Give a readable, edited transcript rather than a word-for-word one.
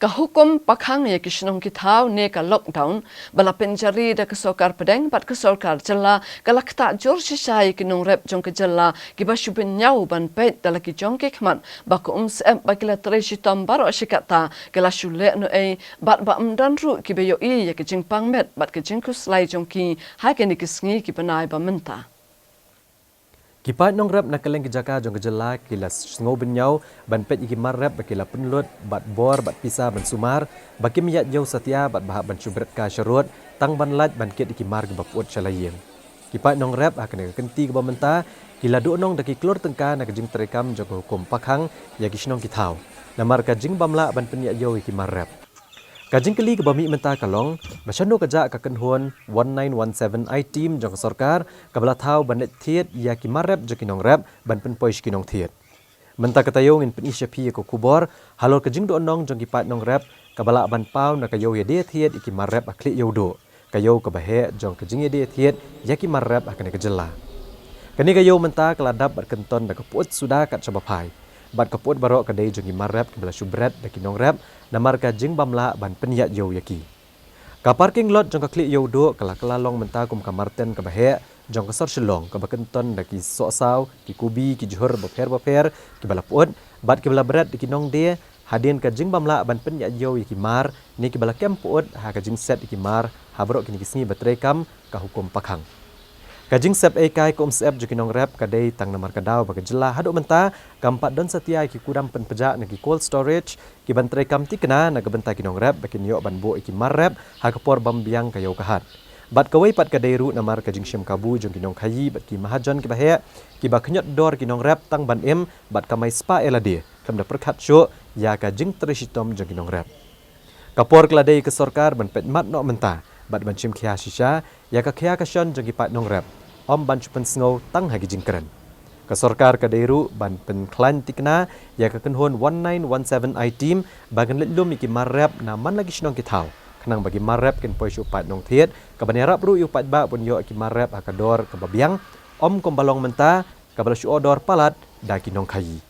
Kahukum pakhang ya kisnong kithaw ne ka lockdown bala penjari da kesokar pedeng bat kesokar jella kalakta jor shisai kinong rep jong ke jella giba shubin nyau ban pet dala ki jong ke khman ba ko sem ba kila treshi tam baro shikata kala shule no e bat ba amdan ru ki be yo i ya ke jing pangmet bat ke jing kuslai jong ki ha ke ni kisngi ki panai ba menta. Kipat nong rap nak keleng kejaka jong kejela kila sengo benyau ban pet iki mar rap bakila penlut bat bor bat pisa ban sumar baki miyat jauh setia bat bahak ban subret ka syarut tang ban laj ban ket iki mar gebap ut calayeng. Kipat nong rap akan kenti ke bamenta kila du nong daki klor tengka nak jing terekam jong hukum pakhang ya kisnong kitau. Namar ka jing bamla ban penyat jauh iki mar rap. Kajing keli ke bami menta kalong, masyano kaja kakenhuan 1917 I team jong sorkar kabala thau banet thiet ya ki marep jo kinong rap ban pen poish kinong thiet. Menta katayong in pen isyapi ko kubor halor kajing do nong jong kipat nong rap kabala ban pau na kayo ya de thiet iki marep akli yodo. Kayo kabahe jong kajing ya de thiet ya ki marep akan kejela. Kani kayo menta keladap bat kenton da kaput sudah kat cabapai. Bat kaput barok kadai jongi marap kebala subret da kinong rap namar ka jing bamla ban penyat yo yaki. Ka parking lot jong ka klik yo do kala long menta kum ka marten ka bahe jong ka sor shilong ka bakenton da ki sok saw ki kubi ki johor baper ki bala put bat ki bala berat di kinong de hadin ka jing bamla ban penyat yo yaki mar ni ki bala kem put ha ka jing set ki mar ha barok kini kisni batrekam ka hukum pakhang. Kajing sep ekai kum sep jokinong rap kadai tang namar kadau bagi jela haduk menta kampat don setia ki kudam pen pejak nagi cold storage ki bantre kam ti kena naga benta kinong rap bagi nyok ban bo iki mar rap ha kapor bambiang kayo kahat. Bat kawai pat kadai ru namar kajing syam kabu jokinong kayi bat ki mahajon ki bahe ki ba knyot dor kinong rap tang ban em bat kamai spa elade kam da perkhat syo ya kajing trishitom jokinong rap. Kapor kladai ke sorkar ban pet mat no menta bat ban chim khia shisha ya ka khia ka shon jogi pat nong rap om ban chupen sngo tang hagi jingkren. Ka sorkar ka deiru ban pen klan tikna ya ka kenhon 1917 I team bagan letlum iki marrap na man lagi snong kitau. Kenang bagi marrap ken poi pat nong thiet ka ban yarap ru yu pat ba pun yo iki marrap akador ka babiang om kom balong menta ka bala syu odor palat da kinong kayi.